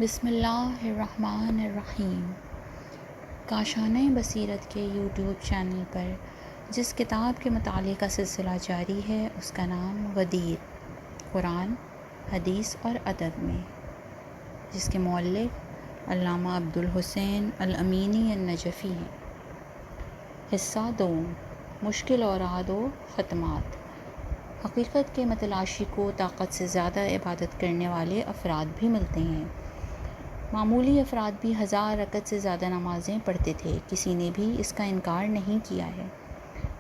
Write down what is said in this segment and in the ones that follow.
بسم اللہ الرحمن الرحیم۔ کاشانہ بصیرت کے یوٹیوب چینل پر جس کتاب کے مطالعے کا سلسلہ جاری ہے اس کا نام غدیر قرآن، حدیث اور ادب میں، جس کے مؤلف علامہ عبدالحسین الامینی النجفی ہیں۔ حصہ دوم، مشکل اوراد و ختمات۔ حقیقت کے متلاشی کو طاقت سے زیادہ عبادت کرنے والے افراد بھی ملتے ہیں۔ معمولی افراد بھی 1000 رکعت سے زیادہ نمازیں پڑھتے تھے، کسی نے بھی اس کا انکار نہیں کیا ہے۔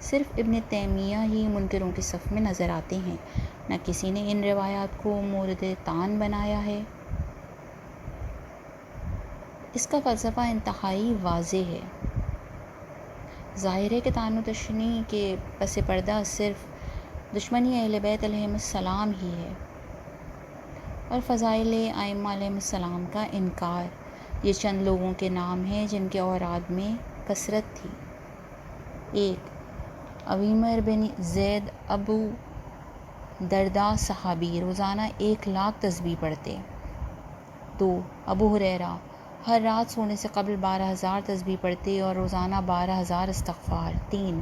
صرف ابن تیمیہ ہی منکروں کی صف میں نظر آتے ہیں، نہ کسی نے ان روایات کو مورد طعن بنایا ہے۔ اس کا فلسفہ انتہائی واضح ہے۔ ظاہر ہے کہ طعن و تشنیع کے پس پردہ صرف دشمنی اہل بیت علیہم السلام ہی ہے، اور فضائل ائمہ علیہم السلام کا انکار۔ یہ چند لوگوں کے نام ہیں جن کے اوراد میں کثرت تھی۔ 1. عویمر بن زید ابو درداء صحابی، روزانہ 1,00,000 تسبیح پڑھتے۔ 2. ابو ہریرہ، ہر رات سونے سے قبل 12,000 تسبیح پڑھتے اور روزانہ 12,000 استغفار۔ 3.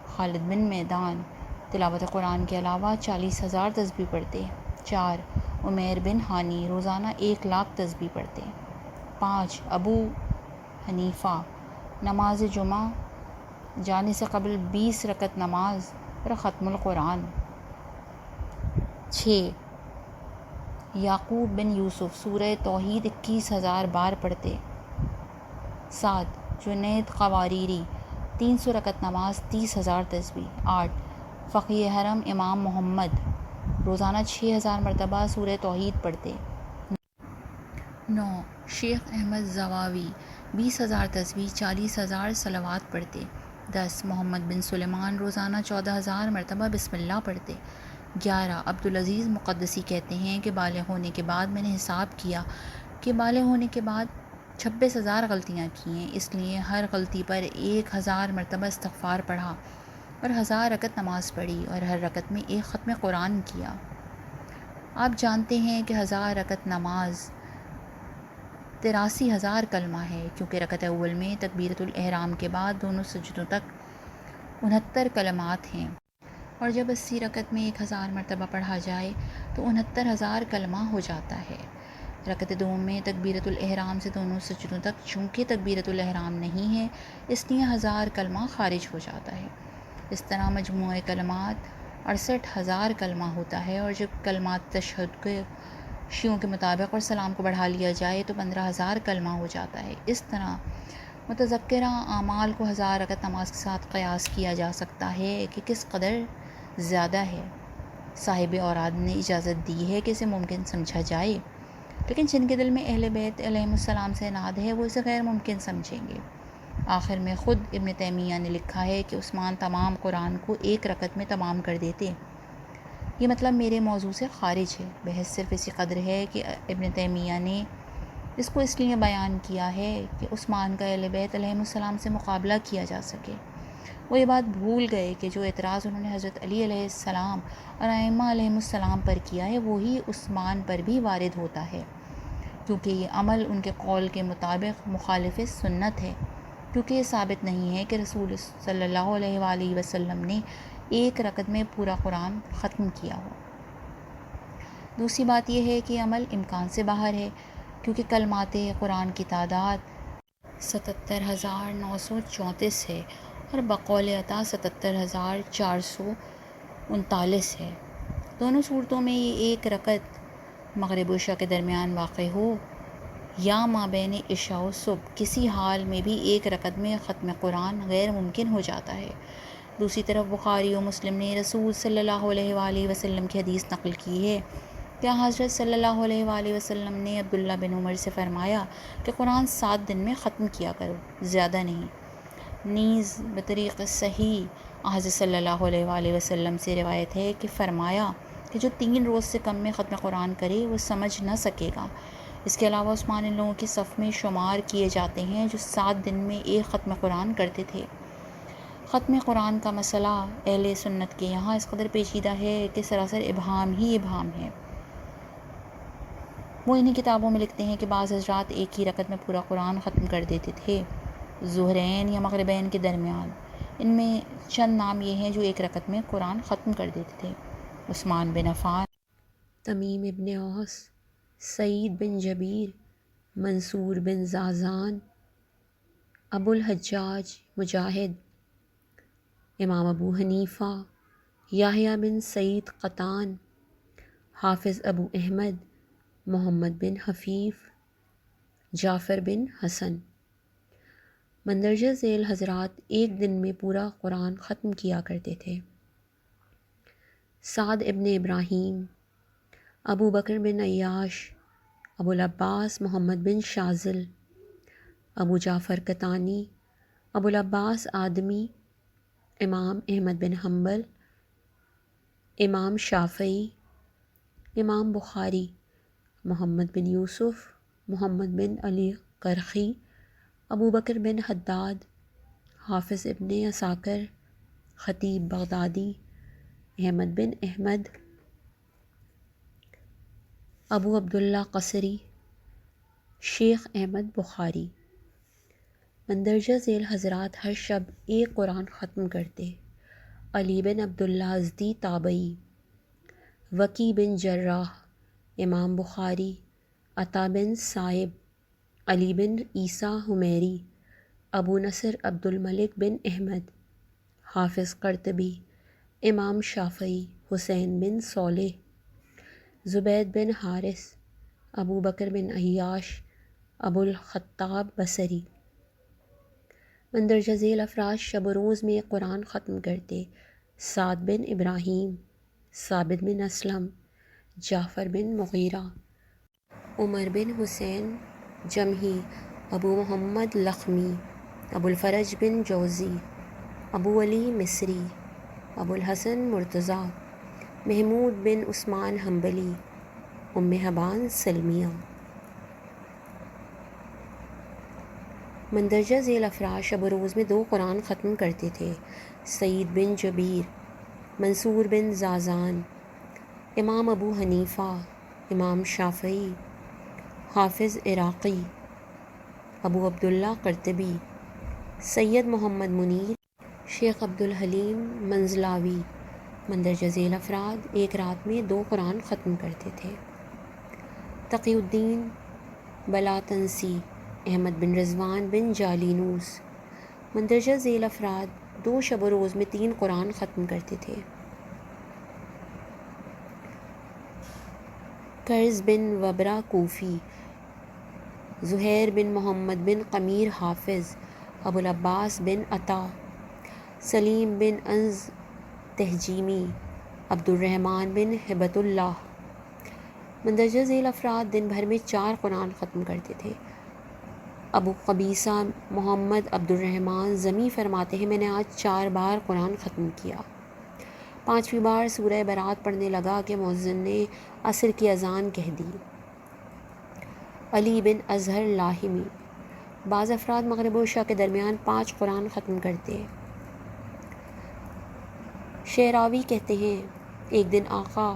خالد بن میدان، تلاوت قرآن کے علاوہ 40,000 تسبیح پڑھتے۔ 4. عمیر بن ہانی، روزانہ 1,00,000 تسبیح پڑھتے۔ 5. ابو حنیفہ، نماز جمعہ جانے سے قبل 20 رکعت نماز اور ختم القرآن۔ 6. یعقوب بن یوسف، سورہ توحید 21,000 بار پڑھتے۔ 7. جنید قواریری، 300 رکعت نماز 30,000 تسبیح۔ 8. فقیہ حرم امام محمد، روزانہ 6,000 مرتبہ سورہ توحید پڑھتے۔ 9. شیخ احمد زواوی، 20,000 تسبیح 40,000 صلوات پڑھتے۔ 10. محمد بن سلیمان، روزانہ 14,000 مرتبہ بسم اللہ پڑھتے۔ 11. عبدالعزیز مقدسی کہتے ہیں کہ بالغ ہونے کے بعد میں نے حساب کیا کہ بالغ ہونے کے بعد 26,000 غلطیاں کی ہیں، اس لیے ہر غلطی پر 1,000 مرتبہ استغفار پڑھا اور 1000 رکعت نماز پڑھی اور ہر رکعت میں ایک ختم قرآن کیا۔ آپ جانتے ہیں کہ 1000 رکعت نماز 83,000 کلمہ ہے، کیونکہ رکعت اول میں تکبیرۃ الاحرام کے بعد دونوں سجدوں تک 69 کلمات ہیں، اور جب 80 رکعت میں 1000 مرتبہ پڑھا جائے تو 69,000 کلمہ ہو جاتا ہے۔ رکعت دوم میں تکبیرۃ الاحرام سے دونوں سجدوں تک چونکہ تکبیرۃ الاحرام نہیں ہے، اس لیے 1000 کلمہ خارج ہو جاتا ہے۔ اس طرح مجموعہ کلمات 68,000 کلمہ ہوتا ہے، اور جب کلمات تشہد کے شیعوں کے مطابق اور سلام کو بڑھا لیا جائے تو 15,000 کلمہ ہو جاتا ہے۔ اس طرح متذکرہ اعمال کو 1000 رکعت نماز کے ساتھ قیاس کیا جا سکتا ہے کہ کس قدر زیادہ ہے۔ صاحب اوراد نے اجازت دی ہے کہ اسے ممکن سمجھا جائے، لیکن جن کے دل میں اہل بیت علیہم السلام سے عناد ہے وہ اسے غیر ممکن سمجھیں گے۔ آخر میں خود ابن تیمیہ نے لکھا ہے کہ عثمان تمام قرآن کو 1 رکعت میں تمام کر دیتے۔ یہ مطلب میرے موضوع سے خارج ہے۔ بحث صرف اسی قدر ہے کہ ابن تیمیہ نے اس کو اس لیے بیان کیا ہے کہ عثمان کا اہل بیت علیہم السلام سے مقابلہ کیا جا سکے۔ وہ یہ بات بھول گئے کہ جو اعتراض انہوں نے حضرت علی علیہ السلام اور ائمہ علیہم السلام پر کیا ہے وہی عثمان پر بھی وارد ہوتا ہے، کیونکہ یہ عمل ان کے قول کے مطابق مخالف سنت ہے، کیونکہ یہ ثابت نہیں ہے کہ رسول صلی اللہ علیہ وآلہ وسلم نے 1 رکعت میں پورا قرآن ختم کیا ہو۔ دوسری بات یہ ہے کہ یہ عمل امکان سے باہر ہے، کیونکہ کلمات قرآن کی تعداد 77,934 ہے اور بقول عطا 77,439 ہے۔ دونوں صورتوں میں یہ 1 رکعت مغرب و عشاء کے درمیان واقع ہو یا مابین عشاء و صبح، کسی حال میں بھی 1 رکعت میں ختم قرآن غیر ممکن ہو جاتا ہے۔ دوسری طرف بخاری و مسلم نے رسول صلی اللہ علیہ وآلہ وسلم کی حدیث نقل کی ہے کہ حضرت صلی اللہ علیہ وآلہ وسلم نے عبداللہ بن عمر سے فرمایا کہ قرآن 7 دن میں ختم کیا کرو، زیادہ نہیں۔ نیز بطریق صحیح حضرت صلی اللہ علیہ وآلہ وسلم سے روایت ہے کہ فرمایا کہ جو 3 روز سے کم میں ختم قرآن کرے وہ سمجھ نہ سکے گا۔ اس کے علاوہ عثمان ان لوگوں کی صف میں شمار کیے جاتے ہیں جو 7 دن میں 1 ختم قرآن کرتے تھے۔ ختم قرآن کا مسئلہ اہل سنت کے یہاں اس قدر پیچیدہ ہے کہ سراسر ابہام ہی ابہام ہے۔ وہ انہی کتابوں میں لکھتے ہیں کہ بعض حضرات ایک ہی رکعت میں پورا قرآن ختم کر دیتے تھے، ظہرین یا مغربین کے درمیان۔ ان میں چند نام یہ ہیں جو ایک رکعت میں قرآن ختم کر دیتے تھے: عثمان بن عفان، تمیم ابن اوس، سعید بن جبیر، منصور بن زازان، ابو الحجاج مجاہد، امام ابو حنیفہ، یحییٰ بن سعید قطان، حافظ ابو احمد، محمد بن حفیظ، جعفر بن حسن۔ مندرجہ ذیل حضرات ایک دن میں پورا قرآن ختم کیا کرتے تھے: سعد ابن ابراہیم، ابو بکر بن عیاش، ابو العباس محمد بن شاذل، ابو جعفر قطانی، ابو العباس آدمی، امام احمد بن حنبل، امام شافعی، امام بخاری، محمد بن یوسف، محمد بن علی کرخی، ابو بکر بن حداد، حافظ ابن عساکر، خطیب بغدادی، احمد بن احمد، ابو عبداللہ قصری، شیخ احمد بخاری۔ مندرجہ ذیل حضرات ہر شب ایک قرآن ختم کرتے: علی بن عبداللہ ازدی تابعی، وکی بن جراح، امام بخاری، عطا بن سائب، علی بن عیسیٰ حمیری، ابو نصر عبد الملک بن احمد، حافظ قرطبی، امام شافعی، حسین بن صالح، زبید بن حارث، ابو بکر بن عیاش، ابو الخطاب بصری۔ مندرجہ ذیل افراد شب و روز میں ایک قرآن ختم کرتے: سعد بن ابراہیم، ثابت بن اسلم، جعفر بن مغیرہ، عمر بن حسین جمحی، ابو محمد لخمی، ابو الفرج بن جوزی، ابو علی مصری، ابو الحسن مرتضیٰ، محمود بن عثمان حنبلی، ام حبان سلمیہ۔ مندرجہ ذیل افراد شب و روز میں 2 قرآن ختم کرتے تھے: سعید بن جبیر، منصور بن زازان، امام ابو حنیفہ، امام شافعی، حافظ عراقی، ابو عبداللہ قرطبی، سید محمد منیر، شیخ عبدالحلیم منزلاوی۔ مندرجہ ذیل افراد ایک رات میں 2 قرآن ختم کرتے تھے: تقی الدین بلاتنسی، احمد بن رضوان بن جالینوس۔ مندرجہ ذیل افراد 2 شب و روز میں 3 قرآن ختم کرتے تھے: کرز بن وبرہ کوفی، زہیر بن محمد بن قمیر حافظ، ابو العباس بن عطا، سلیم بن انس تہجیمی، عبد الرحمن بن ہبۃ اللہ۔ مندرجہ ذیل افراد دن بھر میں 4 قرآن ختم کرتے تھے: ابو قبیصہ محمد عبد الرحمن زمی فرماتے ہیں میں نے آج 4 بار قرآن ختم کیا۔ 5ویں بار سورہ برات پڑھنے لگا کہ مؤذن نے عصر کی اذان کہہ دی۔ علی بن اظہر لاہمی۔ بعض افراد مغرب و عشاء کے درمیان 5 قرآن ختم کرتے۔ شعراوی کہتے ہیں ایک دن آقا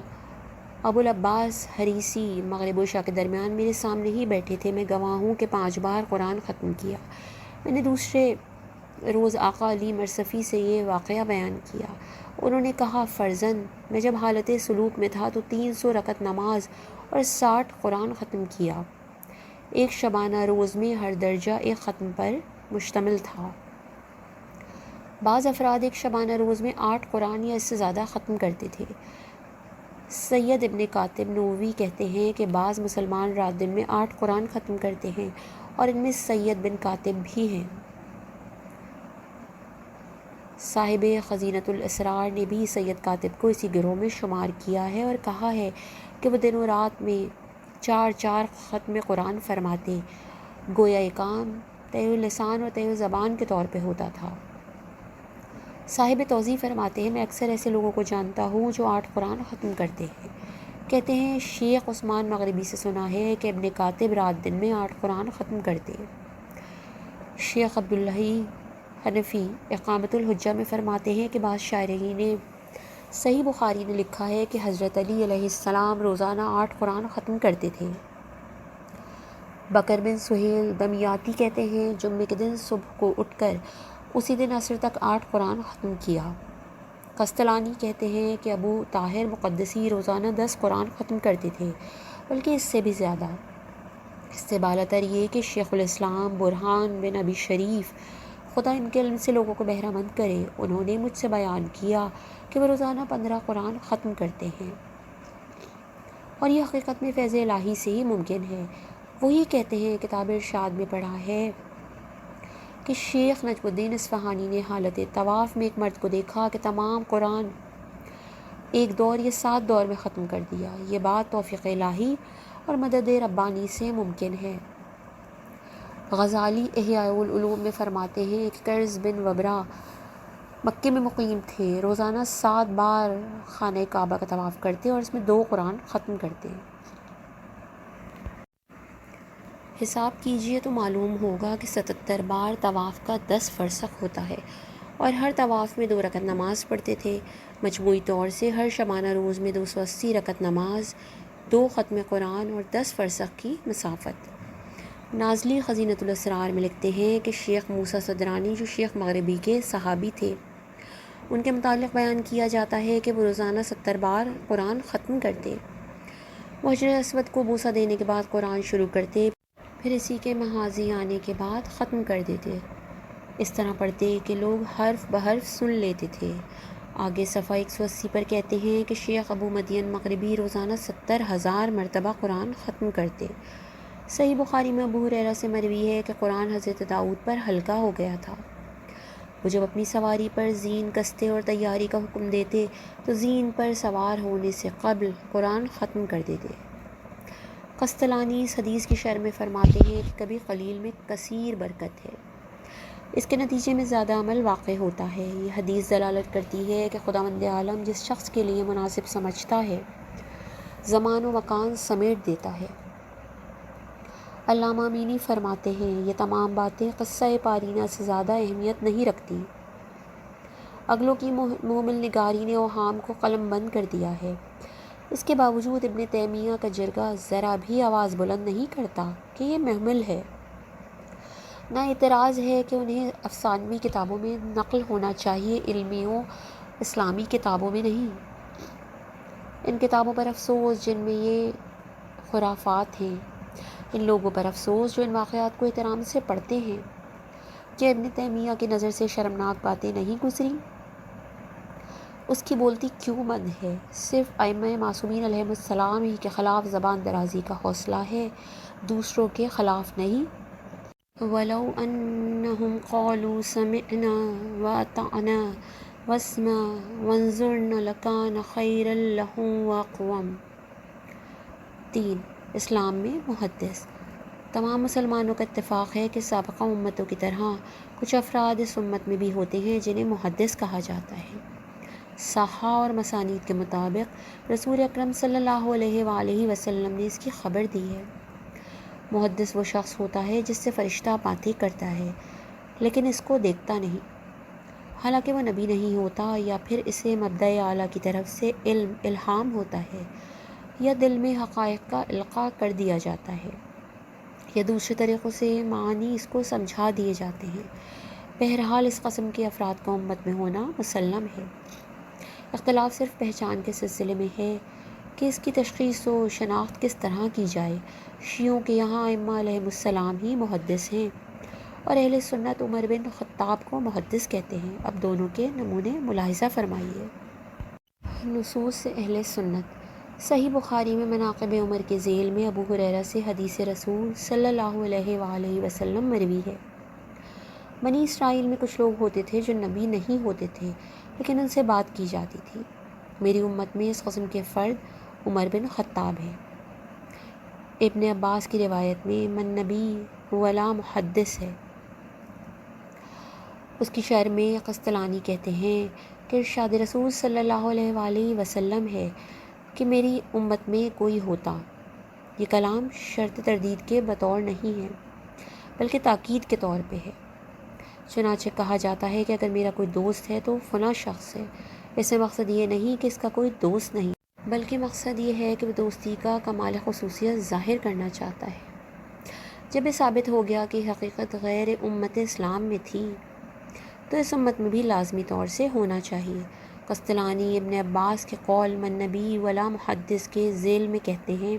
ابو العباس حریثی مغرب و عشاء کے درمیان میرے سامنے ہی بیٹھے تھے، میں گواہ ہوں کہ 5 بار قرآن ختم کیا۔ میں نے دوسرے روز آقا علی مرصفی سے یہ واقعہ بیان کیا۔ انہوں نے کہا فرزند میں جب حالت سلوک میں تھا تو 300 رکعت نماز اور 60 قرآن ختم کیا۔ ایک شبانہ روز میں ہر درجہ ایک ختم پر مشتمل تھا۔ بعض افراد ایک شبانہ روز میں 8 قرآن یا اس سے زیادہ ختم کرتے تھے۔ سید ابن کاتب نووی کہتے ہیں کہ بعض مسلمان رات دن میں 8 قرآن ختم کرتے ہیں اور ان میں سید بن کاتب بھی ہیں۔ صاحب خزینۃ الاسرار نے بھی سید کاتب کو اسی گروہ میں شمار کیا ہے اور کہا ہے کہ وہ دن و رات میں 4 ختم قرآن فرماتے، گویا یہ کام طے لسان اور طے زبان کے طور پہ ہوتا تھا۔ صاحب توضیح فرماتے ہیں میں اکثر ایسے لوگوں کو جانتا ہوں جو 8 قرآن ختم کرتے ہیں۔ کہتے ہیں شیخ عثمان مغربی سے سنا ہے کہ ابن کاتب رات دن میں 8 قرآن ختم کرتے۔ شیخ عبداللہ حنفی اقامت الحجہ میں فرماتے ہیں کہ بعض شارحین نے صحیح بخاری نے لکھا ہے کہ حضرت علی علیہ السلام روزانہ 8 قرآن ختم کرتے تھے۔ بکر بن سہیل دمیاتی کہتے ہیں جمعے کے دن صبح کو اٹھ کر اسی دن عصر تک 8 قرآن ختم کیا۔ قسطلانی کہتے ہیں کہ ابو طاہر مقدسی روزانہ 10 قرآن ختم کرتے تھے، بلکہ اس سے بھی زیادہ۔ اس سے بالا تر یہ کہ شیخ الاسلام برہان بن ابی شریف، خدا ان کے علم سے لوگوں کو بہرہ مند کرے، انہوں نے مجھ سے بیان کیا کہ وہ روزانہ 15 قرآن ختم کرتے ہیں، اور یہ حقیقت میں فیض الہی سے ہی ممکن ہے۔ وہی کہتے ہیں، کتاب ارشاد میں پڑھا ہے کہ شیخ نجم الدین اصفہانی نے حالت طواف میں ایک مرد کو دیکھا کہ تمام قرآن ایک دور یا 7 دور میں ختم کر دیا۔ یہ بات توفیق الہی اور مدد ربانی سے ممکن ہے۔ غزالی احیاء العلوم میں فرماتے ہیں کہ کرز بن وبرہ مکے میں مقیم تھے، روزانہ 7 بار خانہ کعبہ کا طواف کرتے اور اس میں 2 قرآن ختم کرتے۔ حساب کیجئے تو معلوم ہوگا کہ 77 بار طواف کا 10 فرسخ ہوتا ہے، اور ہر طواف میں 2 رکعت نماز پڑھتے تھے۔ مجموعی طور سے ہر شبانہ روز میں 280 رکعت نماز، 2 ختم قرآن اور 10 فرسخ کی مسافت۔ نازلی خزینۃ الاسرار میں لکھتے ہیں کہ شیخ موسیٰ صدرانی جو شیخ مغربی کے صحابی تھے، ان کے متعلق بیان کیا جاتا ہے کہ وہ روزانہ 70 بار قرآن ختم کرتے۔ وہ حجر اسود کو بوسہ دینے کے بعد قرآن شروع کرتے، پھر اسی کے محاذی آنے کے بعد ختم کر دیتے۔ اس طرح پڑھتے کہ لوگ حرف بحرف سن لیتے تھے۔ آگے صفحہ 180 پر کہتے ہیں کہ شیخ ابو مدین مغربی روزانہ 70,000 مرتبہ قرآن ختم کرتے۔ صحیح بخاری میں ابو ہریرہ سے مروی ہے کہ قرآن حضرت داؤد پر ہلکا ہو گیا تھا۔ وہ جب اپنی سواری پر زین کستے اور تیاری کا حکم دیتے تو زین پر سوار ہونے سے قبل قرآن ختم کر دیتے۔ قسطلانی اس حدیث کی شرح میں فرماتے ہیں کہ کبھی قلیل میں کثیر برکت ہے، اس کے نتیجے میں زیادہ عمل واقع ہوتا ہے۔ یہ حدیث دلالت کرتی ہے کہ خداوند عالم جس شخص کے لیے مناسب سمجھتا ہے، زمان و مکان سمیٹ دیتا ہے۔ علامہ امینی فرماتے ہیں، یہ تمام باتیں قصہ پارینہ سے زیادہ اہمیت نہیں رکھتی۔ اگلوں کی محمل نگاری نے اوہام کو قلم بند کر دیا ہے۔ اس کے باوجود ابن تیمیہ کا جرگہ ذرا بھی آواز بلند نہیں کرتا کہ یہ محمل ہے۔ نہ اعتراض ہے کہ انہیں افسانوی کتابوں میں نقل ہونا چاہیے، علمی و اسلامی کتابوں میں نہیں۔ ان کتابوں پر افسوس جن میں یہ خرافات ہیں، ان لوگوں پر افسوس جو ان واقعات کو احترام سے پڑھتے ہیں۔ کیا ابن تیمیہ کی نظر سے شرمناک باتیں نہیں گزری؟ اس کی بولتی کیوں بند ہے؟ صرف ائمہ معصومین علیہم السلام ہی کے خلاف زبان درازی کا حوصلہ ہے، دوسروں کے خلاف نہیں۔ وَلَوْ أَنَّهُمْ قَالُوا سَمِعْنَا وَأَطَعْنَا وَاسْمَعْ وَانظُرْنَا لَكَانَ خَيْرًا لَهُمْ وَأَقْوَمَ۔ 3. اسلام میں محدث۔ تمام مسلمانوں کا اتفاق ہے کہ سابقہ امتوں کی طرح کچھ افراد اس امت میں بھی ہوتے ہیں جنہیں محدث کہا جاتا ہے۔ صحاح اور مسانید کے مطابق رسول اکرم صلی اللہ علیہ وآلہ وسلم نے اس کی خبر دی ہے۔ محدث وہ شخص ہوتا ہے جس سے فرشتہ باتیں کرتا ہے لیکن اس کو دیکھتا نہیں، حالانکہ وہ نبی نہیں ہوتا، یا پھر اسے مبدأ اعلیٰ کی طرف سے الہام ہوتا ہے، یا دل میں حقائق کا القاء کر دیا جاتا ہے، یا دوسرے طریقوں سے معنی اس کو سمجھا دیے جاتے ہیں۔ بہرحال اس قسم کے افراد کا امت میں ہونا مسلم ہے۔ اختلاف صرف پہچان کے سلسلے میں ہے کہ اس کی تشخیص و شناخت کس طرح کی جائے۔ شیعوں کے یہاں ائمہ علیہم السلام ہی محدث ہیں، اور اہل سنت عمر بن خطاب کو محدث کہتے ہیں۔ اب دونوں کے نمونے ملاحظہ فرمائیے۔ نصوص سے اہل سنت۔ صحیح بخاری میں مناقب عمر کے ذیل میں ابو ہریرہ سے حدیث رسول صلی اللہ علیہ وآلہ وسلم مروی ہے۔ بنی اسرائیل میں کچھ لوگ ہوتے تھے جو نبی نہیں ہوتے تھے لیکن ان سے بات کی جاتی تھی۔ میری امت میں اس قسم کے فرد عمر بن خطاب ہیں۔ ابن عباس کی روایت میں من نبی ولا محدث ہے۔ اس کی شرح میں قسطلانی کہتے ہیں کہ ارشاد رسول صلی اللہ علیہ وآلہ وسلم ہے کہ میری امت میں کوئی ہوتا۔ یہ کلام شرط تردید کے بطور نہیں ہے بلکہ تاکید کے طور پہ ہے۔ چنانچہ کہا جاتا ہے کہ اگر میرا کوئی دوست ہے تو فلاں شخص ہے۔ اس میں مقصد یہ نہیں کہ اس کا کوئی دوست نہیں، بلکہ مقصد یہ ہے کہ وہ دوستی کا کمال خصوصیت ظاہر کرنا چاہتا ہے۔ جب یہ ثابت ہو گیا کہ حقیقت غیر امت اسلام میں تھی تو اس امت میں بھی لازمی طور سے ہونا چاہیے۔ قسطلانی ابن عباس کے قول من نبی ولا محدث کے ذیل میں کہتے ہیں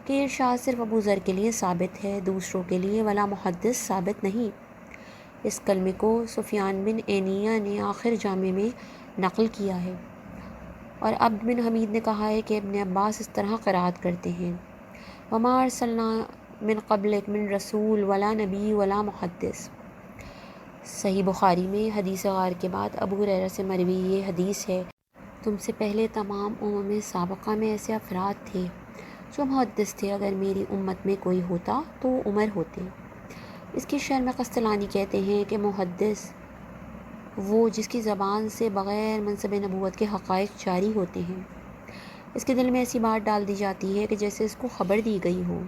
کہ یہ ارشاد صرف ابو ذر کے لیے ثابت ہے، دوسروں کے لیے ولا محدث ثابت نہیں۔ اس کلمے کو سفیان بن عینیہ نے آخر جامع میں نقل کیا ہے، اور عبد بن حمید نے کہا ہے کہ ابن عباس اس طرح قرات کرتے ہیں وما ارسلنا من قبلک من رسول ولا نبی ولا محدث۔ صحیح بخاری میں حدیث غار کے بعد ابو ہریرہ سے مروی یہ حدیث ہے، تم سے پہلے تمام امم سابقہ میں ایسے افراد تھے جو محدث تھے، اگر میری امت میں کوئی ہوتا تو وہ عمر ہوتے۔ اس کی شرح میں قسطلانی کہتے ہیں کہ محدث وہ جس کی زبان سے بغیر منصب نبوت کے حقائق جاری ہوتے ہیں، اس کے دل میں ایسی بات ڈال دی جاتی ہے کہ جیسے اس کو خبر دی گئی ہو،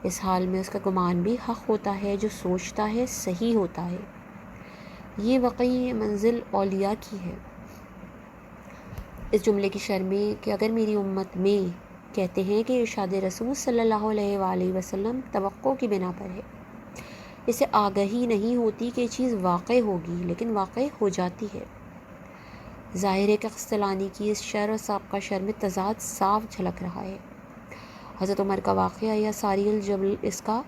اس حال میں اس کا گمان بھی حق ہوتا ہے، جو سوچتا ہے صحیح ہوتا ہے۔ یہ واقعی منزل اولیاء کی ہے۔ اس جملے کی شرح میں کہ اگر میری امت میں کہتے ہیں کہ ارشاد رسول صلی اللہ علیہ وآلہ وسلم توقع کی بنا پر ہے، اسے آگہی نہیں ہوتی کہ یہ چیز واقع ہوگی، لیکن واقع ہو جاتی ہے۔ ظاہر ہے کہ قسطلانی کی اس شرح اور سابقہ شرح میں تضاد صاف جھلک رہا ہے۔ حضرت عمر کا واقعہ یا ساری الجبل اس کا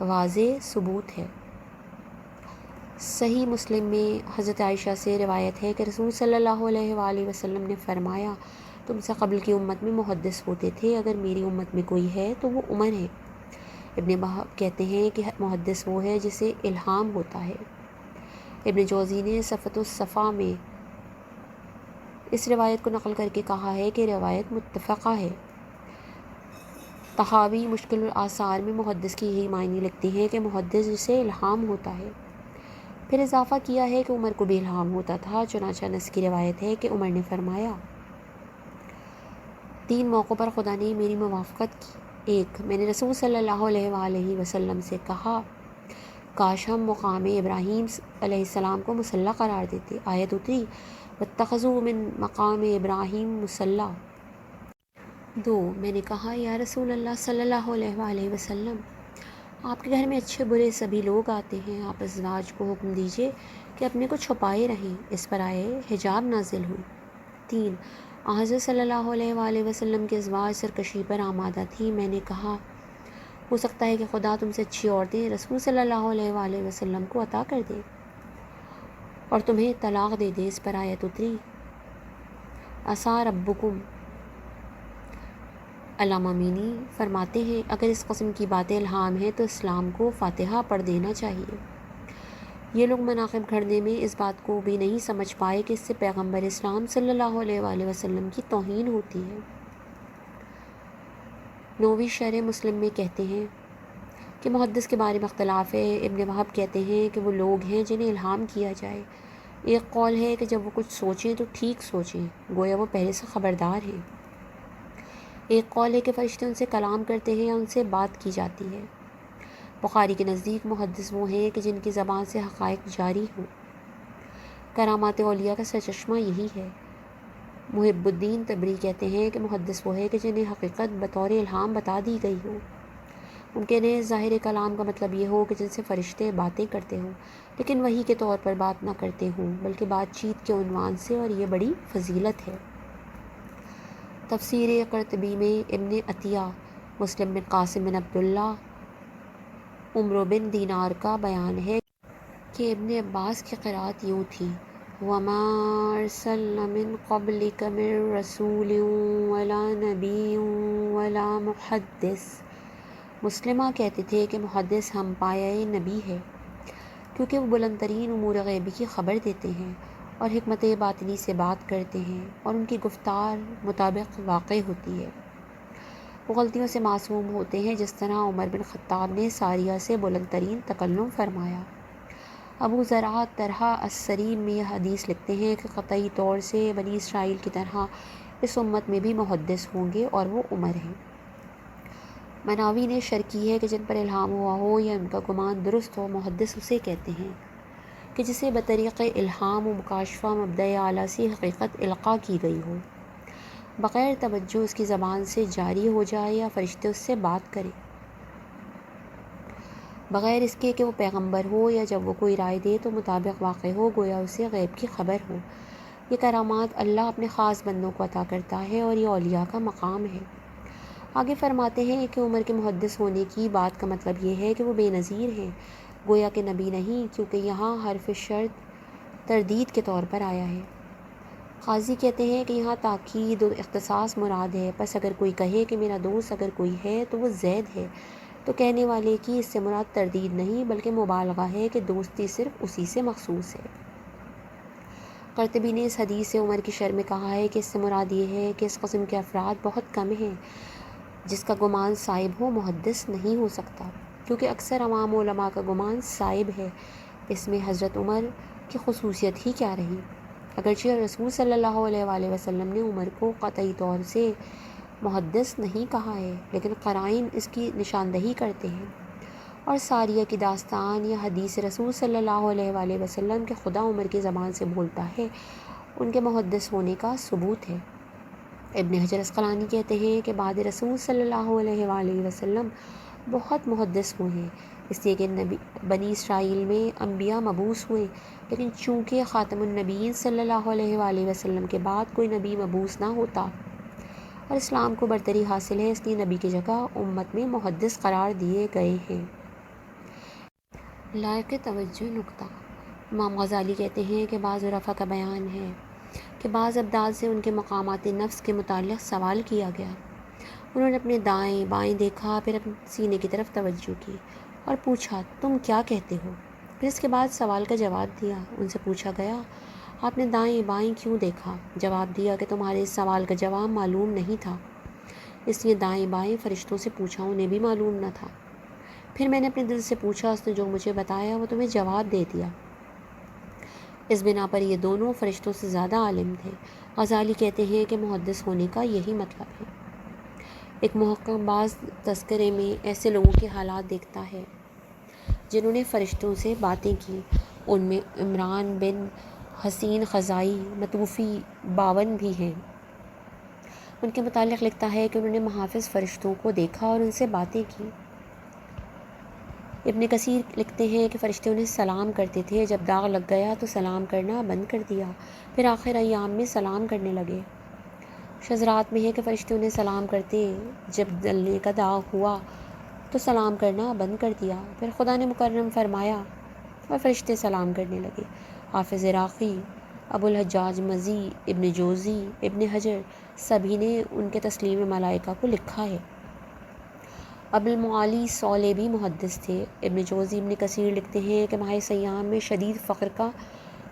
واضح ثبوت ہے۔ صحیح مسلم میں حضرت عائشہ سے روایت ہے کہ رسول صلی اللہ علیہ وآلہ وسلم نے فرمایا تم سے قبل کی امت میں محدث ہوتے تھے، اگر میری امت میں کوئی ہے تو وہ عمر ہے۔ ابن وہب کہتے ہیں کہ محدث وہ ہے جسے الہام ہوتا ہے۔ ابن جوزی نے صفۃ الصفا میں اس روایت کو نقل کر کے کہا ہے کہ روایت متفقہ ہے۔ طحاوی مشکل الآثار میں محدث کی یہی معنی لکھتے ہیں کہ محدث جسے الہام ہوتا ہے۔ پھر اضافہ کیا ہے کہ عمر کو بھی الہام ہوتا تھا، چنانچہ انس کی روایت ہے کہ عمر نے فرمایا 3 موقعوں پر خدا نے میری موافقت کی۔ ایک، میں نے رسول صلی اللہ علیہ وآلہ وسلم سے کہا کاش ہم مقام ابراہیم علیہ السلام کو مصلی قرار دیتے۔ آیت اتری واتخذوا من مقام ابراہیم مصلی۔ 2، میں نے کہا یا رسول اللہ صلی اللہ علیہ وآلہ وسلم، آپ کے گھر میں اچھے برے سبھی لوگ آتے ہیں، آپ ازواج کو حکم دیجئے کہ اپنے کو چھپائے رہیں۔ اس پر آئے حجاب نازل ہوئی۔ 3، حضرت صلی اللہ علیہ وآلہ وسلم کے ازواج سرکشی پر آمادہ تھیں، میں نے کہا ہو سکتا ہے کہ خدا تم سے اچھی عورتیں رسول صلی اللہ علیہ وآلہ وسلم کو عطا کر دے اور تمہیں طلاق دے دے۔ اس پر آیت اتری عسیٰ ربکم۔ علامہ مینی فرماتے ہیں اگر اس قسم کی باتیں الہام ہیں تو اسلام کو فاتحہ پڑھ دینا چاہیے۔ یہ لوگ مناقب گھڑنے میں اس بات کو بھی نہیں سمجھ پائے کہ اس سے پیغمبر اسلام صلی اللہ علیہ وآلہ وسلم کی توہین ہوتی ہے۔ 9ویں شرح مسلم میں کہتے ہیں کہ محدث کے بارے میں اختلاف ہے۔ ابن وہب کہتے ہیں کہ وہ لوگ ہیں جنہیں الہام کیا جائے۔ ایک قول ہے کہ جب وہ کچھ سوچیں تو ٹھیک سوچیں، گویا وہ پہلے سے خبردار ہیں۔ ایک قول ہے کہ فرشتے ان سے کلام کرتے ہیں یا ان سے بات کی جاتی ہے۔ بخاری کے نزدیک محدث وہ ہیں کہ جن کی زبان سے حقائق جاری ہوں۔ کرامات اولیاء کا سرچشمہ یہی ہے۔ محب الدین طبری کہتے ہیں کہ محدث وہ ہے کہ جنہیں حقیقت بطور الہام بتا دی گئی ہو۔ ممکن ہے ظاہر کلام کا مطلب یہ ہو کہ جن سے فرشتے باتیں کرتے ہوں، لیکن وحی کے طور پر بات نہ کرتے ہوں بلکہ بات چیت کے عنوان سے، اور یہ بڑی فضیلت ہے۔ تفسیر قرطبی میں ابن عطیہ، مسلم بن قاسم بن عبداللہ، عمرو بن دینار کا بیان ہے کہ ابن عباس کی قرات یوں تھی وَمَا أَرْسَلْنَا مِن قَبْلِكَ مِن رَّسُولٍ وَلَا نَبِيٍّ وَلَا مُحَدِّثٍ۔ مسلمہ کہتے تھے کہ محدث ہم پایہ نبی ہے، کیونکہ وہ بلند ترین امور غیبی کی خبر دیتے ہیں اور حکمت باطنی سے بات کرتے ہیں اور ان کی گفتار مطابق واقع ہوتی ہے۔ وہ غلطیوں سے معصوم ہوتے ہیں، جس طرح عمر بن خطاب نے ساریہ سے بلند ترین تکلم فرمایا۔ ابو زرعہ طرح السریم میں یہ حدیث لکھتے ہیں کہ قطعی طور سے بنی اسرائیل کی طرح اس امت میں بھی محدث ہوں گے اور وہ عمر ہیں۔ مناوی نے شرح کی ہے کہ جن پر الہام ہوا ہو یا ان کا گمان درست ہو، محدث اسے کہتے ہیں کہ جسے بطریق الہام و مکاشفہ مبدأ اعلیٰ سے حقیقت القاء کی گئی ہو، بغیر توجہ اس کی زبان سے جاری ہو جائے یا فرشتے اس سے بات کریں۔ بغیر اس کے کہ وہ پیغمبر ہو یا جب وہ کوئی رائے دے تو مطابق واقع ہو، گویا اسے غیب کی خبر ہو۔ یہ کرامات اللہ اپنے خاص بندوں کو عطا کرتا ہے اور یہ اولیاء کا مقام ہے۔ آگے فرماتے ہیں کہ عمر کے محدث ہونے کی بات کا مطلب یہ ہے کہ وہ بے نظیر ہیں، گویا کہ نبی نہیں، کیونکہ یہاں حرف شرط تردید کے طور پر آیا ہے۔ قاضی کہتے ہیں کہ یہاں تاکید اور اختصاص مراد ہے، پس اگر کوئی کہے کہ میرا دوست اگر کوئی ہے تو وہ زید ہے، تو کہنے والے کی اس سے مراد تردید نہیں بلکہ مبالغہ ہے کہ دوستی صرف اسی سے مخصوص ہے۔ قرطبی نے اس حدیث سے عمر کی شرح میں کہا ہے کہ اس سے مراد یہ ہے کہ اس قسم کے افراد بہت کم ہیں، جس کا گمان صائب ہو محدث نہیں ہو سکتا، کیونکہ اکثر عوام علماء کا گمان صائب ہے۔ اس میں حضرت عمر کی خصوصیت ہی کیا رہی؟ اگرچہ رسول صلی اللہ علیہ وآلہ وسلم نے عمر کو قطعی طور سے محدث نہیں کہا ہے، لیکن قرائن اس کی نشاندہی کرتے ہیں، اور ساریہ کی داستان یا حدیث رسول صلی اللہ علیہ وآلہ وسلم کہ خدا عمر کی زبان سے بولتا ہے، ان کے محدث ہونے کا ثبوت ہے۔ ابن حجر اسقلانی کہتے ہیں کہ بعد رسول صلی اللہ علیہ وآلہ وسلم بہت محدث ہوئے ہیں، اس لیے کہ بنی اسرائیل میں انبیاء مبعوث ہوئے، لیکن چونکہ خاتم النبیین صلی اللہ علیہ وآلہ وسلم کے بعد کوئی نبی مبعوث نہ ہوتا اور اسلام کو برتری حاصل ہے، اس لیے نبی کی جگہ امت میں محدث قرار دیے گئے ہیں۔ لائق توجہ نکتہ: امام غزالی کہتے ہیں کہ بعض عرفا کا بیان ہے کہ بعض ابدال سے ان کے مقامات نفس کے متعلق سوال کیا گیا۔ انہوں نے اپنے دائیں بائیں دیکھا، پھر اپنے سینے کی طرف توجہ کی اور پوچھا تم کیا کہتے ہو؟ پھر اس کے بعد سوال کا جواب دیا۔ ان سے پوچھا گیا آپ نے دائیں بائیں کیوں دیکھا؟ جواب دیا کہ تمہارے اس سوال کا جواب معلوم نہیں تھا، اس لیے دائیں بائیں فرشتوں سے پوچھا، انہیں بھی معلوم نہ تھا۔ پھر میں نے اپنے دل سے پوچھا، اس نے جو مجھے بتایا وہ تمہیں جواب دے دیا۔ اس بنا پر یہ دونوں فرشتوں سے زیادہ عالم تھے۔ غزالی کہتے ہیں کہ محدث ہونے کا یہی مطلب ہے۔ ایک محقق بعض تذکرے میں ایسے لوگوں کے حالات دیکھتا ہے جنہوں نے فرشتوں سے باتیں کی۔ ان میں عمران بن حسین خزائی متوفی 52 بھی ہیں۔ ان کے متعلق لکھتا ہے کہ انہوں نے محافظ فرشتوں کو دیکھا اور ان سے باتیں کی۔ ابن کثیر لکھتے ہیں کہ فرشتے انہیں سلام کرتے تھے، جب داغ لگ گیا تو سلام کرنا بند کر دیا، پھر آخر ایام میں سلام کرنے لگے۔ شذرات میں ہے کہ فرشتے انہیں سلام کرتے، جب جلنے کا داغ ہوا تو سلام کرنا بند کر دیا، پھر خدا نے مکرم فرمایا اور فرشتے سلام کرنے لگے۔ حافظ عراقی، ابو الحجاج مزی، ابن جوزی، ابن حجر سبھی نے ان کے تسلیم ملائکہ کو لکھا ہے۔ ابو المعالی صولے بھی محدث تھے۔ ابن جوزی ابن کثیر لکھتے ہیں کہ ماہ سیام میں شدید فقر کا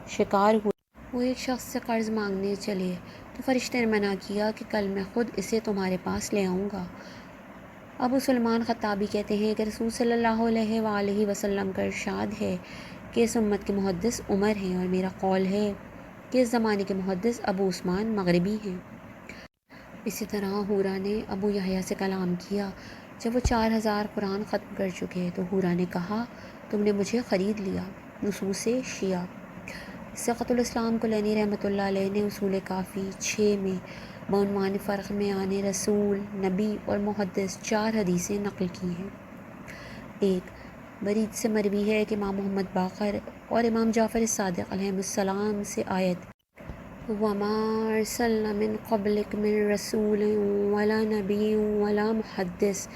شکار ہوئے۔ وہ ایک شخص سے قرض مانگنے چلے تو فرشتے نے منع کیا کہ کل میں خود اسے تمہارے پاس لے آؤں گا۔ ابو سلمان خطابی کہتے ہیں کہ رسول صلی اللہ علیہ وآلہ وسلم کا ارشاد ہے کہ اس امت کے محدث عمر ہیں، اور میرا قول ہے کہ اس زمانے کے محدث ابو عثمان مغربی ہیں۔ اسی طرح حورا نے ابو یحییٰ سے کلام کیا جب وہ 4000 قرآن ختم کر چکے تو حورا نے کہا تم نے مجھے خرید لیا۔ نصوص شیعہ: ثقۃ الاسلام کلینی رحمۃ اللہ علیہ نے اصول کافی 6 میں بعنوان فرق میں آنے رسول، نبی اور محدث 4 حدیثیں نقل کی ہیں۔ 1 برید سے مروی ہے کہ امام محمد باقر اور امام جعفر صادق علیہ السلام سے آیت وَمَا أَرْسَلْنَا مِن قَبْلِكَ مِن رَسُولٍ وَلَا نَبِيٍّ وَلَا مُحَدِّثٍ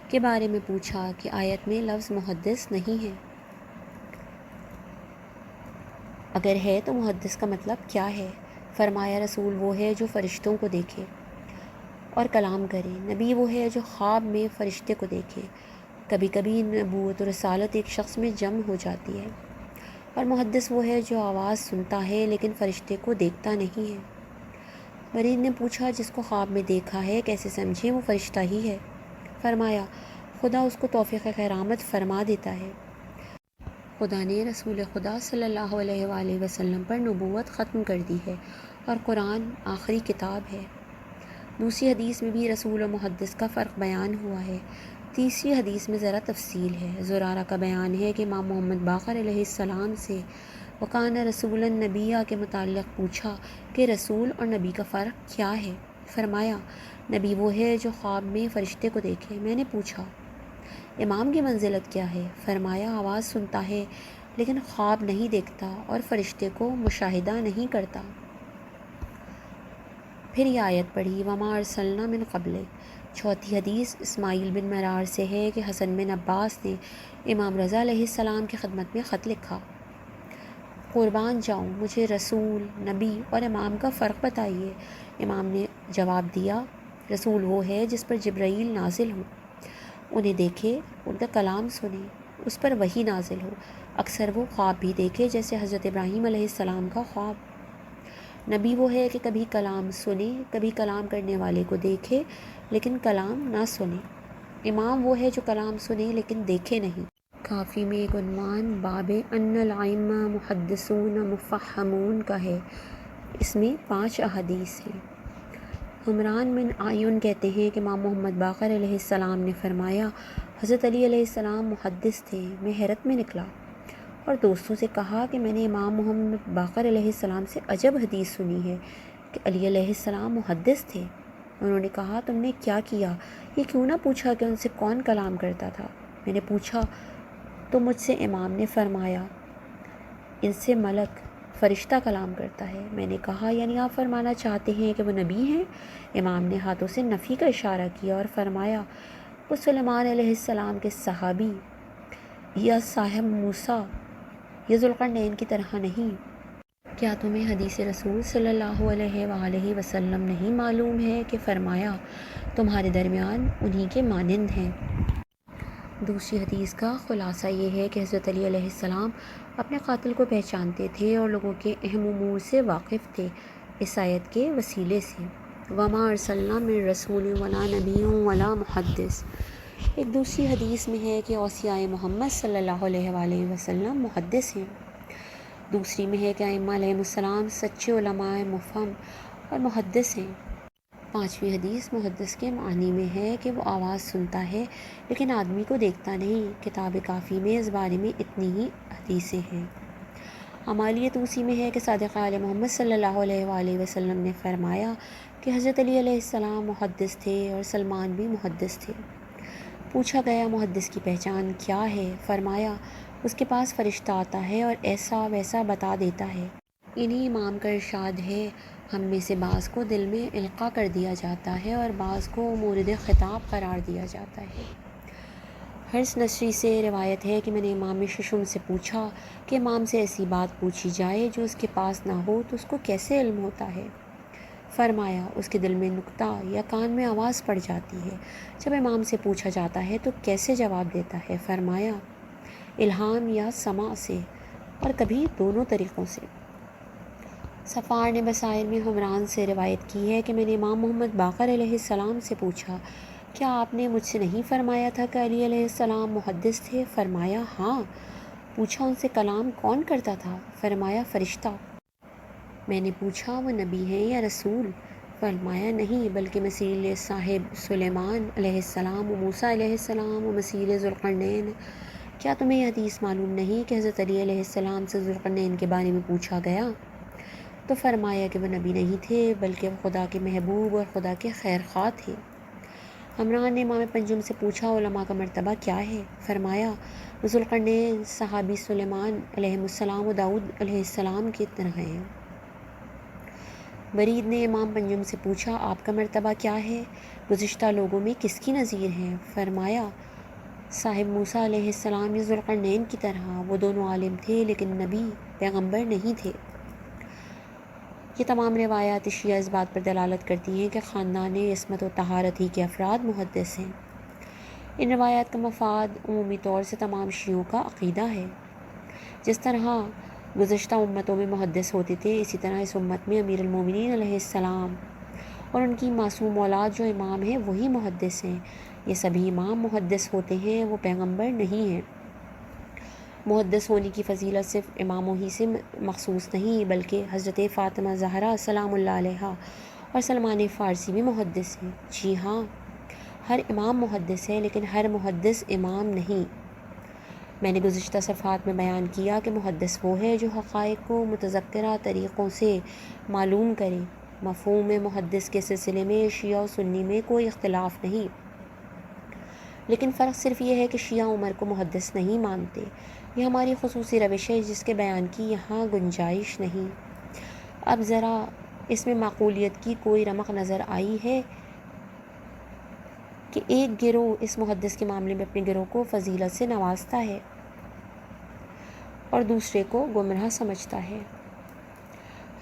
کے بارے میں پوچھا کہ آیت میں لفظ محدث نہیں ہے، اگر ہے تو محدث کا مطلب کیا ہے؟ فرمایا رسول وہ ہے جو فرشتوں کو دیکھے اور کلام کرے، نبی وہ ہے جو خواب میں فرشتے کو دیکھے۔ کبھی کبھی نبوت و رسالت ایک شخص میں جمع ہو جاتی ہے، اور محدث وہ ہے جو آواز سنتا ہے لیکن فرشتے کو دیکھتا نہیں ہے۔ برید نے پوچھا جس کو خواب میں دیکھا ہے کیسے سمجھیں وہ فرشتہ ہی ہے؟ فرمایا خدا اس کو توفیق خیرآمد فرما دیتا ہے۔ خدا نے رسول خدا صلی اللہ علیہ وآلہ وسلم پر نبوت ختم کر دی ہے اور قرآن آخری کتاب ہے۔ دوسری حدیث میں بھی رسول و محدث کا فرق بیان ہوا ہے۔ تیسری حدیث میں ذرا تفصیل ہے۔ زرارہ کا بیان ہے کہ امام محمد باقر علیہ السلام سے وکان رسول النبیہ کے متعلق پوچھا کہ رسول اور نبی کا فرق کیا ہے؟ فرمایا نبی وہ ہے جو خواب میں فرشتے کو دیکھے۔ میں نے پوچھا امام کی منزلت کیا ہے؟ فرمایا آواز سنتا ہے لیکن خواب نہیں دیکھتا اور فرشتے کو مشاہدہ نہیں کرتا۔ پھر یہ آیت پڑھی وما ارسلنا من قبلک۔ چوتھی حدیث اسماعیل بن مرار سے ہے کہ حسن بن عباس نے امام رضا علیہ السلام کی خدمت میں خط لکھا، قربان جاؤں مجھے رسول، نبی اور امام کا فرق بتائیے۔ امام نے جواب دیا، رسول وہ ہے جس پر جبرائیل نازل ہو، انہیں دیکھے، ان کا کلام سنے، اس پر وحی نازل ہو، اکثر وہ خواب بھی دیکھے جیسے حضرت ابراہیم علیہ السلام کا خواب۔ نبی وہ ہے کہ کبھی کلام سنے، کبھی کلام کرنے والے کو دیکھے لیکن کلام نہ سنے۔ امام وہ ہے جو کلام سنے لیکن دیکھے نہیں۔ کافی میں ایک عنوان باب ان الائمہ محدثون مفہمون کا ہے، اس میں 5 احادیث ہیں۔ عمران بن عیون کہتے ہیں کہ امام محمد باقر علیہ السلام نے فرمایا، حضرت علی علیہ السلام محدث تھے۔ میں حیرت میں نکلا اور دوستوں سے کہا کہ میں نے امام محمد باقر علیہ السلام سے عجب حدیث سنی ہے کہ علی علیہ السلام محدث تھے۔ انہوں نے کہا تم نے کیا کیا؟ یہ کیوں نہ پوچھا کہ ان سے کون کلام کرتا تھا؟ میں نے پوچھا تو مجھ سے امام نے فرمایا ان سے ملک، فرشتہ کلام کرتا ہے۔ میں نے کہا یعنی آپ فرمانا چاہتے ہیں کہ وہ نبی ہیں؟ امام نے ہاتھوں سے نفی کا اشارہ کیا اور فرمایا وہ سلیمان علیہ السلام کے صحابی یا صاحب موسیٰ یا ذوالقرنین کی طرح نہیں۔ کیا تمہیں حدیث رسول صلی اللہ علیہ وآلہ وسلم نہیں معلوم ہے کہ فرمایا تمہارے درمیان انہی کے مانند ہیں۔ دوسری حدیث کا خلاصہ یہ ہے کہ حضرت علی علیہ السلام اپنے قاتل کو پہچانتے تھے اور لوگوں کے اہم امور سے واقف تھے، اس آیت کے وسیلے سے، وما ارسلنا من رسول ولا نبی ولا محدث۔ ایک دوسری حدیث میں ہے کہ اوصیاء محمد صلی اللہ علیہ وآلہ وسلم محدث ہیں۔ دوسری میں ہے کہ ائمہ علیہ السلام سچے علماء مفہم اور محدث ہیں۔ پانچویں حدیث محدث کے معنی میں ہے کہ وہ آواز سنتا ہے لیکن آدمی کو دیکھتا نہیں۔ کتاب کافی میں اس بارے میں اتنی ہی حدیثیں ہیں۔ عمالیہ توسی میں ہے کہ صادق آل محمد صلی اللہ علیہ وآلہ وسلم نے فرمایا کہ حضرت علی علیہ السلام محدث تھے اور سلمان بھی محدث تھے۔ پوچھا گیا محدث کی پہچان کیا ہے؟ فرمایا اس کے پاس فرشتہ آتا ہے اور ایسا ویسا بتا دیتا ہے۔ انہی امام کا ارشاد ہے، ہم میں سے بعض کو دل میں القاء کر دیا جاتا ہے اور بعض کو مورد خطاب قرار دیا جاتا ہے۔ حرص نصری سے روایت ہے کہ میں نے امام ششم سے پوچھا کہ امام سے ایسی بات پوچھی جائے جو اس کے پاس نہ ہو تو اس کو کیسے علم ہوتا ہے؟ فرمایا اس کے دل میں نکتہ یا کان میں آواز پڑ جاتی ہے۔ جب امام سے پوچھا جاتا ہے تو کیسے جواب دیتا ہے؟ فرمایا الہام یا سماع سے، اور کبھی دونوں طریقوں سے۔ صفار نے بصائر میں حمران سے روایت کی ہے کہ میں نے امام محمد باقر علیہ السلام سے پوچھا کیا آپ نے مجھ سے نہیں فرمایا تھا کہ علی علیہ السلام محدث تھے؟ فرمایا ہاں۔ پوچھا ان سے کلام کون کرتا تھا؟ فرمایا فرشتہ۔ میں نے پوچھا وہ نبی ہیں یا رسول؟ فرمایا نہیں بلکہ مثیل صاحب سلیمان علیہ السلام و موسیٰ علیہ السلام و مثیل ذوالقرنین۔ کیا تمہیں یہ حدیث معلوم نہیں کہ حضرت علی علیہ السلام سے ذوالقرنین کے بارے میں پوچھا گیا تو فرمایا کہ وہ نبی نہیں تھے بلکہ وہ خدا کے محبوب اور خدا کے خیر خواہ تھے۔ عمران نے امام پنجم سے پوچھا علماء کا مرتبہ کیا ہے؟ فرمایا ذوالقرنین صحابی سلیمان علیہ السلام و داؤد علیہ السلام کی طرح ہیں۔ برید نے امام پنجم سے پوچھا آپ کا مرتبہ کیا ہے؟ گزشتہ لوگوں میں کس کی نظیر ہیں؟ فرمایا صاحب موسیٰ علیہ السلام یا ذوالقرنین کی طرح، وہ دونوں عالم تھے لیکن نبی پیغمبر نہیں تھے۔ یہ تمام روایات شیعہ اس بات پر دلالت کرتی ہیں کہ خاندان عصمت و طہارت ہی کے افراد محدث ہیں۔ ان روایات کا مفاد عمومی طور سے تمام شیعوں کا عقیدہ ہے۔ جس طرح گزشتہ امتوں میں محدث ہوتے تھے، اسی طرح اس امت میں امیر المومنین علیہ السلام اور ان کی معصوم اولاد جو امام ہیں وہی محدث ہیں۔ یہ سبھی امام محدث ہوتے ہیں، وہ پیغمبر نہیں ہیں۔ محدث ہونے کی فضیلت صرف اماموں ہی سے مخصوص نہیں بلکہ حضرت فاطمہ زہرا سلام اللہ علیہا اور سلمان فارسی بھی محدث ہیں۔ جی ہاں، ہر امام محدث ہے لیکن ہر محدث امام نہیں۔ میں نے گزشتہ صفحات میں بیان کیا کہ محدث وہ ہے جو حقائق کو متذکرہ طریقوں سے معلوم کرے۔ مفہوم محدث کے سلسلے میں شیعہ و سنی میں کوئی اختلاف نہیں۔ لیکن فرق صرف یہ ہے کہ شیعہ عمر کو محدث نہیں مانتے۔ یہ ہماری خصوصی روش ہے جس کے بیان کی یہاں گنجائش نہیں۔ اب ذرا اس میں معقولیت کی کوئی رمق نظر آئی ہے کہ ایک گروہ اس محدث کے معاملے میں اپنے گروہ کو فضیلت سے نوازتا ہے اور دوسرے کو گمراہ سمجھتا ہے۔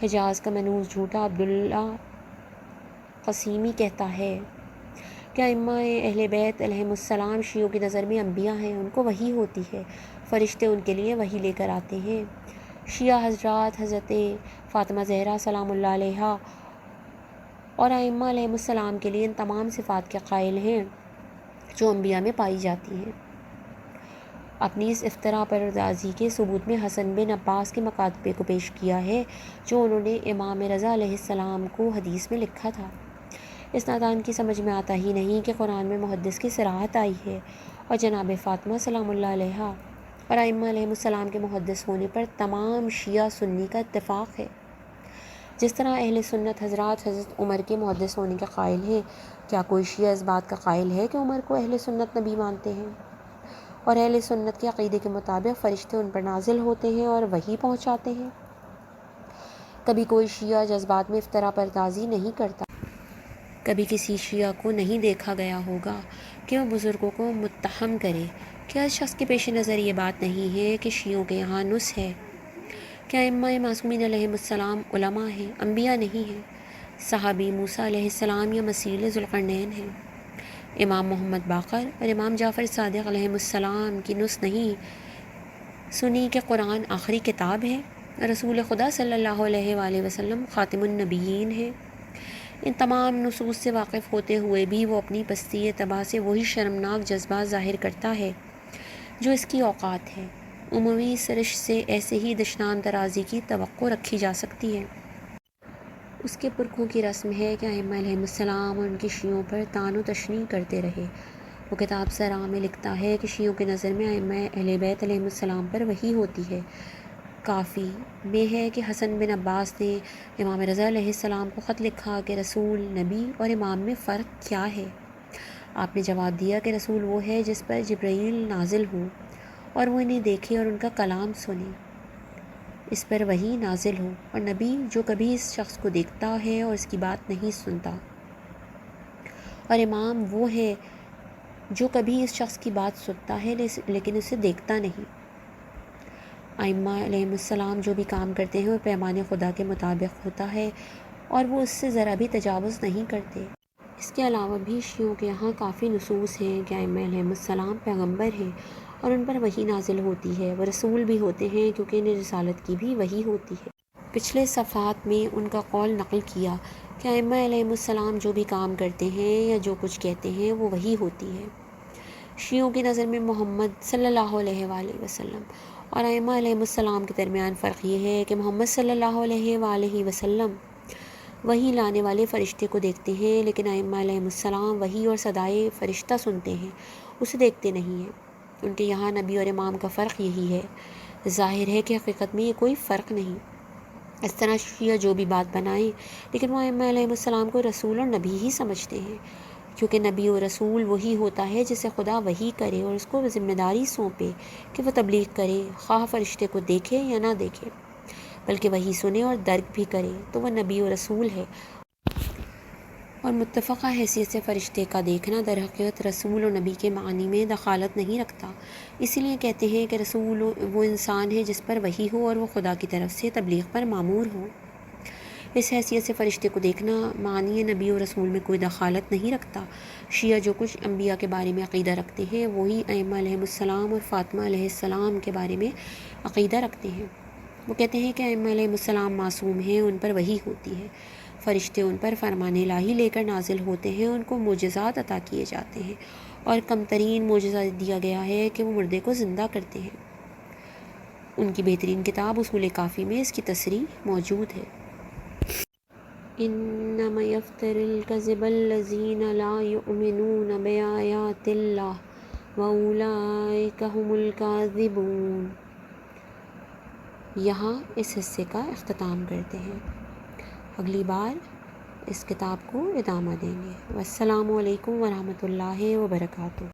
حجاز کا منحوس جھوٹا عبداللہ قسیمی کہتا ہے کہ ائمہ اہل بیت علیہم السلام شیعوں کی نظر میں انبیاء ہیں، ان کو وحی ہوتی ہے، فرشتے ان کے لیے وحی لے کر آتے ہیں۔ شیعہ حضرات حضرت فاطمہ زہرا سلام اللہ علیہا اور ائمہ علیہم السلام کے لیے ان تمام صفات کے قائل ہیں جو انبیاء میں پائی جاتی ہیں۔ اپنی اس افتراء پردازی کے ثبوت میں حسن بن عباس کے مکاتبے کو پیش کیا ہے جو انہوں نے امام رضا علیہ السلام کو حدیث میں لکھا تھا۔ اس نادان کی سمجھ میں آتا ہی نہیں کہ قرآن میں محدث کی صراحت آئی ہے اور جناب فاطمہ سلام اللہ علیہا اور ائمہ علیہم السلام کے محدث ہونے پر تمام شیعہ سنی کا اتفاق ہے۔ جس طرح اہل سنت حضرات حضرت عمر کے محدث ہونے کے قائل ہیں، کیا کوئی شیعہ اس بات کا قائل ہے کہ عمر کو اہل سنت نبی مانتے ہیں؟ اور اہل سنت کے عقیدے کے مطابق فرشتے ان پر نازل ہوتے ہیں اور وحی پہنچاتے ہیں۔ کبھی کوئی شیعہ جذبات میں افتراء پردازی نہیں کرتا۔ کبھی کسی شیعہ کو نہیں دیکھا گیا ہوگا کہ وہ بزرگوں کو متہم کرے۔ کیا اس شخص کے پیش نظر یہ بات نہیں ہے کہ شیعوں کے یہاں نص ہے؟ کیا ائمہ معصومین علیہم السلام علماء ہیں، انبیاء نہیں ہیں؟ صحابی موسیٰ علیہ السلام یا مسیح ذوالقرنین ہیں؟ امام محمد باقر اور امام جعفر صادق علیہم السلام کی نص نہیں سنی کہ قرآن آخری کتاب ہے، رسول خدا صلی اللہ علیہ وآلہ وسلم خاتم النبیین ہے؟ ان تمام نصوص سے واقف ہوتے ہوئے بھی وہ اپنی پستی طبع سے وہی شرمناک جذبات ظاہر کرتا ہے جو اس کی اوقات ہے۔ عمومی سرش سے ایسے ہی دشنام درازی کی توقع رکھی جا سکتی ہے۔ اس کے پرکھوں کی رسم ہے کہ ائمہ علیہم السلام اور ان کے شیعوں پر طعن و تشنیع کرتے رہے۔ وہ کتاب سرا میں لکھتا ہے کہ شیعوں کی نظر میں ائمہ اہل بیت علیہم السلام پر وحی ہوتی ہے۔ کافی میں ہے کہ حسن بن عباس نے امام رضا علیہ السلام کو خط لکھا کہ رسول، نبی اور امام میں فرق کیا ہے؟ آپ نے جواب دیا کہ رسول وہ ہے جس پر جبرائیل نازل ہو اور وہ انہیں دیکھے اور ان کا کلام سنے، اس پر وحی نازل ہو، اور نبی جو کبھی اس شخص کو دیکھتا ہے اور اس کی بات نہیں سنتا، اور امام وہ ہے جو کبھی اس شخص کی بات سنتا ہے لیکن اسے دیکھتا نہیں۔ ائمہ علیہم السلام جو بھی کام کرتے ہیں وہ پیمان خدا کے مطابق ہوتا ہے اور وہ اس سے ذرا بھی تجاوز نہیں کرتے۔ اس کے علاوہ بھی شیعوں کے یہاں کافی نصوص ہیں کہ ائمہ علیہم السلام پیغمبر ہیں اور ان پر وحی نازل ہوتی ہے، وہ رسول بھی ہوتے ہیں کیونکہ انہیں رسالت کی بھی وحی ہوتی ہے۔ پچھلے صفحات میں ان کا قول نقل کیا کہ ائمہ علیہم السلام جو بھی کام کرتے ہیں یا جو کچھ کہتے ہیں وہ وحی ہوتی ہے۔ شیعوں کی نظر میں محمد صلی اللہ علیہ وآلہ وسلم اور ائمہ علیہم السلام کے درمیان فرق یہ ہے کہ محمد صلی اللہ علیہ وآلہ وسلم وحی لانے والے فرشتے کو دیکھتے ہیں، لیکن ائمہ علیہم السلام وحی اور صدائے فرشتہ سنتے ہیں، اسے دیکھتے نہیں ہیں۔ ان کے یہاں نبی اور امام کا فرق یہی ہے۔ ظاہر ہے کہ حقیقت میں یہ کوئی فرق نہیں۔ اس طرح شیعہ جو بھی بات بنائیں، لیکن وہ ائمہ علیہم السلام کو رسول اور نبی ہی سمجھتے ہیں، کیونکہ نبی و رسول وہی ہوتا ہے جسے خدا وحی کرے اور اس کو ذمہ داری سونپے کہ وہ تبلیغ کرے، خواہ فرشتے کو دیکھے یا نہ دیکھے، بلکہ وحی سنے اور درک بھی کرے تو وہ نبی و رسول ہے۔ اور متفقہ حیثیت سے فرشتے کا دیکھنا در حقیقت رسول و نبی کے معنی میں دخالت نہیں رکھتا۔ اسی لیے کہتے ہیں کہ رسول وہ انسان ہے جس پر وحی ہو اور وہ خدا کی طرف سے تبلیغ پر مامور ہو۔ اس حیثیت سے فرشتے کو دیکھنا معنی نبی و رسول میں کوئی دخالت نہیں رکھتا۔ شیعہ جو کچھ انبیاء کے بارے میں عقیدہ رکھتے ہیں وہی ائمہ علیہم السلام اور فاطمہ علیہ السلام کے بارے میں عقیدہ رکھتے ہیں۔ وہ کہتے ہیں کہ ائمہ علیہم السلام معصوم ہیں، ان پر وحی ہوتی ہے، فرشتے ان پر فرمان الہی لے کر نازل ہوتے ہیں، ان کو معجزات عطا کیے جاتے ہیں اور کم ترین معجزہ دیا گیا ہے کہ وہ مردے کو زندہ کرتے ہیں۔ ان کی بہترین کتاب اصول کافی میں اس کی تصریح موجود ہے۔ انما یفتر الکذب الذین لا یؤمنون بآیات اللہ واولئک ھم الکاذبون۔ یہاں اس حصے کا اختتام کرتے ہیں، اگلی بار اس کتاب کو ادامہ دیں گے۔ والسلام علیکم ورحمۃ اللہ وبرکاتہ۔